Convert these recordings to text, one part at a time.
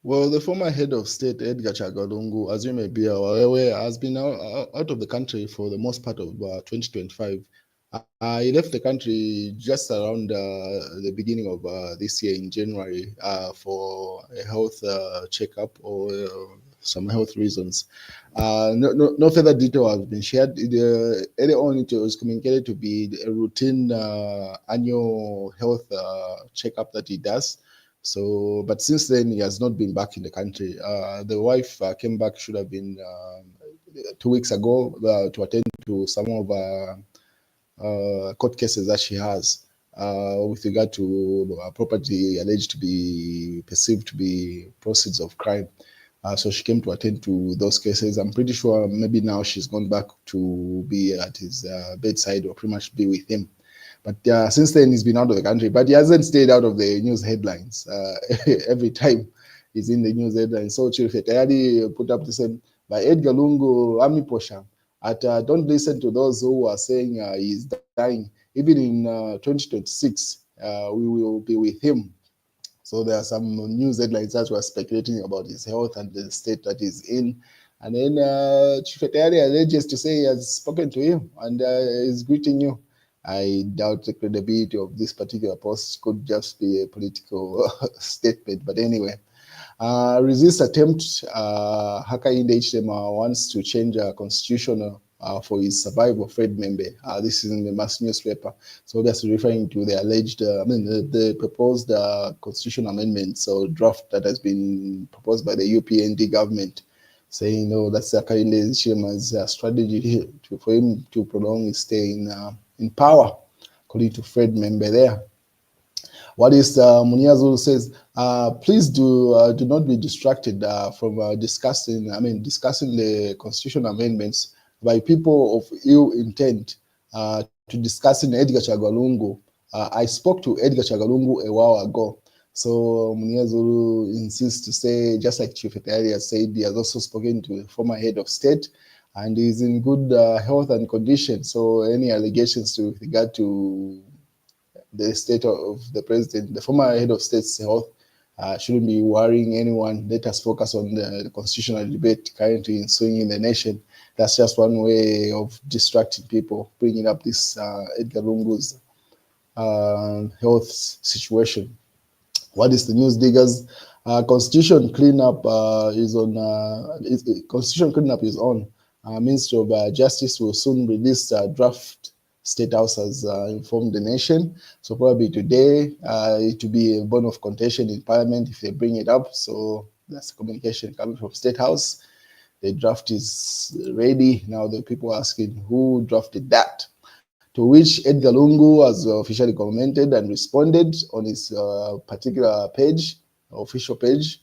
Well, the former head of state, Edgar Chagwa, as you may be aware, has been out of the country for the most part of 2025. He left the country just around the beginning of this year in January for a health checkup or some health reasons. No further detail has been shared. Earlier on, it was communicated to be a routine annual health checkup that he does. So, but since then, he has not been back in the country. The wife came back, should have been 2 weeks ago, to attend to some of court cases that she has with regard to property alleged to be perceived to be proceeds of crime. So she came to attend to those cases. I'm pretty sure maybe now she's gone back to be at his bedside or pretty much be with him. But since then, he's been out of the country, but he hasn't stayed out of the news headlines. Every time he's in the news headlines. So Chief Tayari put up the same by Edgar Lungu, Ami Posha. Don't listen to those who are saying he's dying. Even in 2026, we will be with him. So there are some news headlines that were speculating about his health and the state that he's in. And then Chief Tayari alleges to say he has spoken to him and is greeting you. I doubt the credibility of this particular post could just be a political statement. But anyway, resist attempt. Hakainde HTML wants to change a constitution for his survival, Fred Membe. This is in the mass newspaper. So obviously referring to the alleged, the proposed constitution amendments or draft that has been proposed by the UPND government, saying, no, that's Hakainde HTML's strategy for him to prolong his stay in power, according to Fred Membe there. What is Muniazu says, please do not be distracted from discussing the constitutional amendments by people of ill intent to discussing Edgar Chagwa. I spoke to Edgar Chagwa a while ago. So Muniazu insists to say, just like Chief Etari has said, he has also spoken to the former head of state and is in good health and condition. So any allegations with regard to the state of the president, the former head of state's health, shouldn't be worrying anyone. Let us focus on the constitutional debate currently ensuing in the nation. That's just one way of distracting people, bringing up this Edgar Lungu's health situation. What is the news, diggers? Constitution cleanup is on. Constitution cleanup is on. Ministry of Justice will soon release draft State House has informed the nation. So probably today it will be a bone of contention in Parliament if they bring it up. So that's the communication coming from State House. The draft is ready. Now the people are asking who drafted that. To which Edgar Lungu has officially commented and responded on his particular page, official page.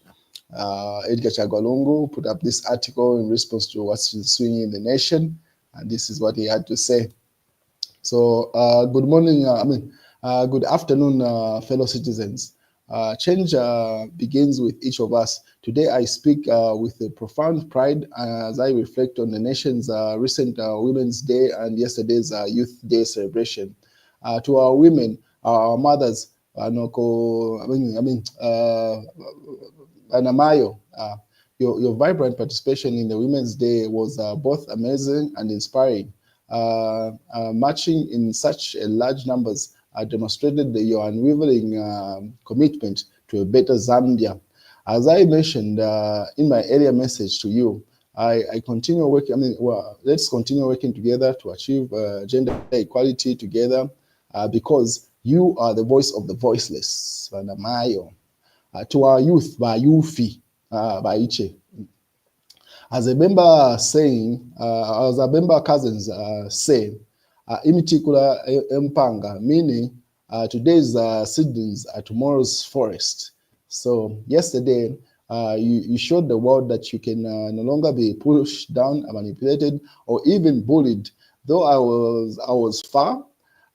Edgar Chagwa Lungu put up this article in response to what's ensuing in the nation. And this is what he had to say. So good morning, good afternoon, fellow citizens. Change begins with each of us. Today I speak with a profound pride as I reflect on the nation's recent Women's Day and yesterday's Youth Day celebration. To our women, our mothers, Anamayo, your vibrant participation in the Women's Day was both amazing and inspiring. Marching in such large numbers demonstrated your unwavering commitment to a better Zambia. As I mentioned in my earlier message to you, I continue working. Let's continue working together to achieve gender equality together, because you are the voice of the voiceless. To our youth, by Yufi, by Iche. As a member saying, as a member cousins say, imitikula empanga, meaning today's seedlings are tomorrow's forest. So yesterday, you showed the world that you can no longer be pushed down, manipulated, or even bullied. Though I was far,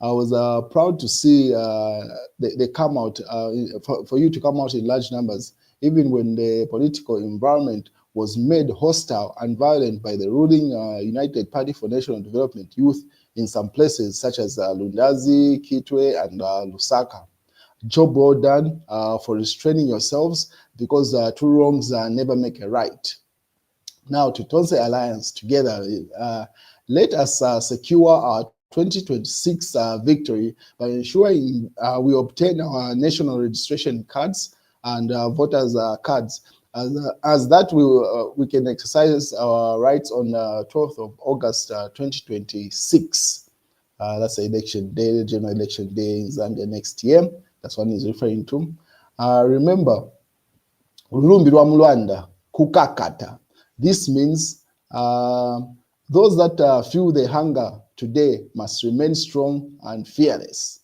I was proud to see they come out, for you to come out in large numbers, even when the political environment was made hostile and violent by the ruling United Party for National Development Youth in some places such as Lundazi, Kitwe, and Lusaka. job well done for restraining yourselves, because two wrongs never make a right. Now, to Tonse Alliance, together, let us secure our 2026 victory by ensuring we obtain our national registration cards and voters cards. As that we can exercise our rights on 12th of August 2026. That's the election day, general election day in Zambia next year. That's what he's referring to. Remember, Rumbirwa Mulwanda, Kukakata. This means those that feel the hunger today must remain strong and fearless.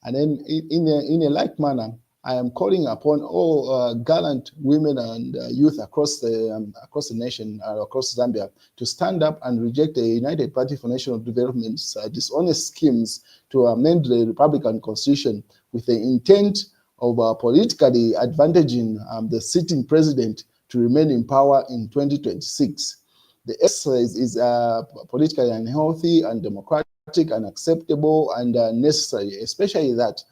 And then in a like manner, I am calling upon all gallant women and youth across the nation, across Zambia, to stand up and reject the United Party for National Development's dishonest schemes to amend the Republican Constitution with the intent of politically advantaging the sitting president to remain in power in 2026. The exercise is politically unhealthy, undemocratic, unacceptable, and necessary, especially that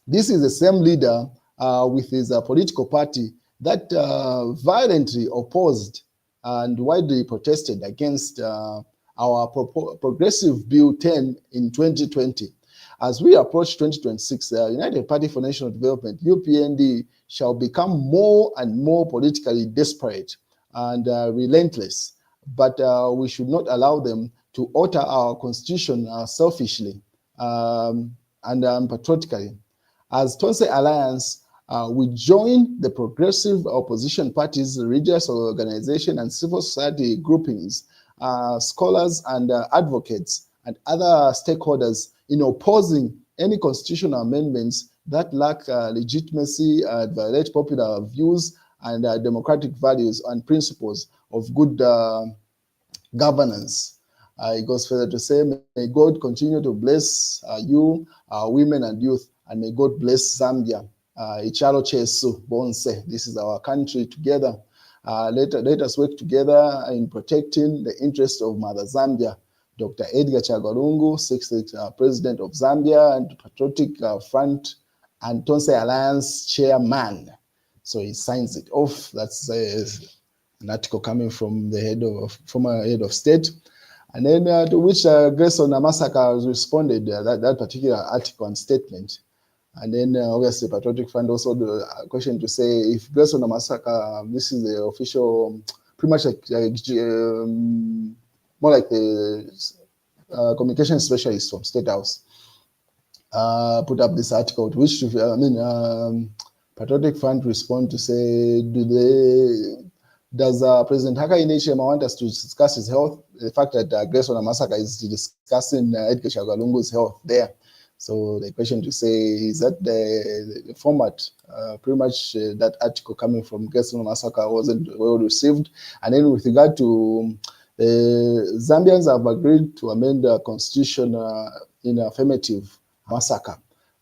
this is the same leader with his political party that violently opposed and widely protested against our Progressive Bill 10 in 2020. As we approach 2026, the United Party for National Development, UPND, shall become more and more politically desperate and relentless. But we should not allow them to alter our constitution selfishly and patriotically. As Tonse Alliance, we join the progressive opposition parties, religious organizations, and civil society groupings, scholars and advocates, and other stakeholders in opposing any constitutional amendments that lack legitimacy, violate popular views and democratic values and principles of good governance. It goes further to say, may God continue to bless you, women and youth, and may God bless Zambia. Ichalo Chesu Bonse. This is our country together. Let us work together in protecting the interests of Mother Zambia. Dr. Edgar Chagwa Lungu, 6th President of Zambia and Patriotic Front and Tonse Alliance Chairman. So he signs it off. That's an article coming from the former head of state. And then to which Grayson Amasaka has responded, that particular article and statement. And then obviously Patriotic Front also the question to say, if Grayson Amasaka, this is the official, pretty much like more like the communication specialist from State House, put up this article, to which Patriotic Front respond to say, does President Hakainde Hichilema want us to discuss his health? The fact that Grayson Amasaka is discussing Edgar Chagwa Lungu's health there. So the question to say, is that the format, pretty much that article coming from Grayson Amasaka wasn't well received. And then with regard to Zambians have agreed to amend the constitution in affirmative massacre.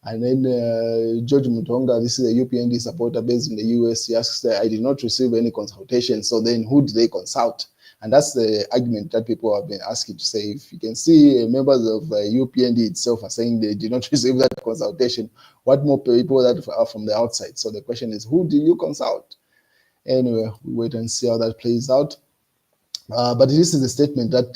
And then George Mutonga, this is a UPND supporter based in the US, he asks, I did not receive any consultation, so then who did they consult? And that's the argument that people have been asking to say, if you can see members of UPND itself are saying they did not receive that consultation, what more people that are from the outside? So the question is, who did you consult? Anyway, we wait and see how that plays out. But this is a statement that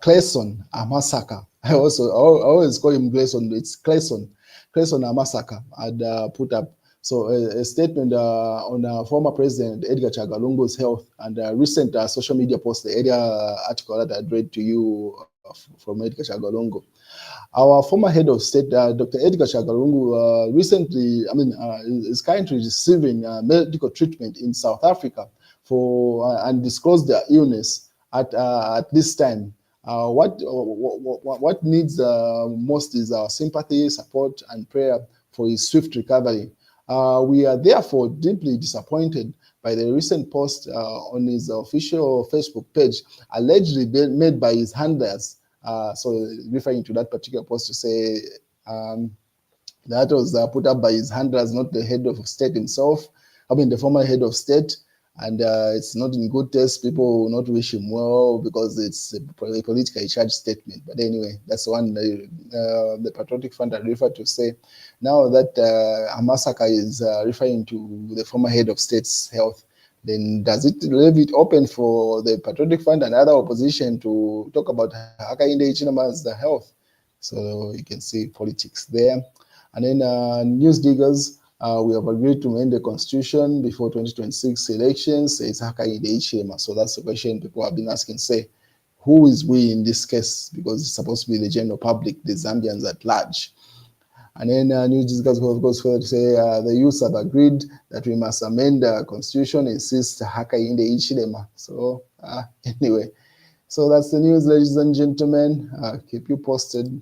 Clayson Amasaka, I always call him Clayson, it's Clayson Amasaka had put up. So a statement on former President Edgar Chagwa Lungu's health, and a recent social media post, the earlier article that I read to you from Edgar Chagwa Lungu. Our former head of state, Dr. Edgar Chagwa Lungu, recently, is currently receiving medical treatment in South Africa for and disclosed their illness at this time. What needs most is our sympathy, support, and prayer for his swift recovery. We are therefore deeply disappointed by the recent post on his official Facebook page, allegedly made by his handlers. So referring to that particular post to say that was put up by his handlers, not the head of state himself. The former head of state. and it's not in good taste. People will not wish him well because it's a politically charged statement. But anyway, that's one the Patriotic Front had referred to say. Now that a massacre is referring to the former head of state's health, then does it leave it open for the Patriotic Front and other opposition to talk about Hakainde Hichilema's health? So you can see politics there. And then news diggers, we have agreed to amend the constitution before 2026 elections. Says Hakainde Hichilema. So that's the question people have been asking. Say, who is we in this case? Because it's supposed to be the general public, the Zambians at large. And then news discussers goes further to say the youth have agreed that we must amend the constitution, insist Hakainde Hichilema. So anyway, so that's the news, ladies and gentlemen. Keep you posted.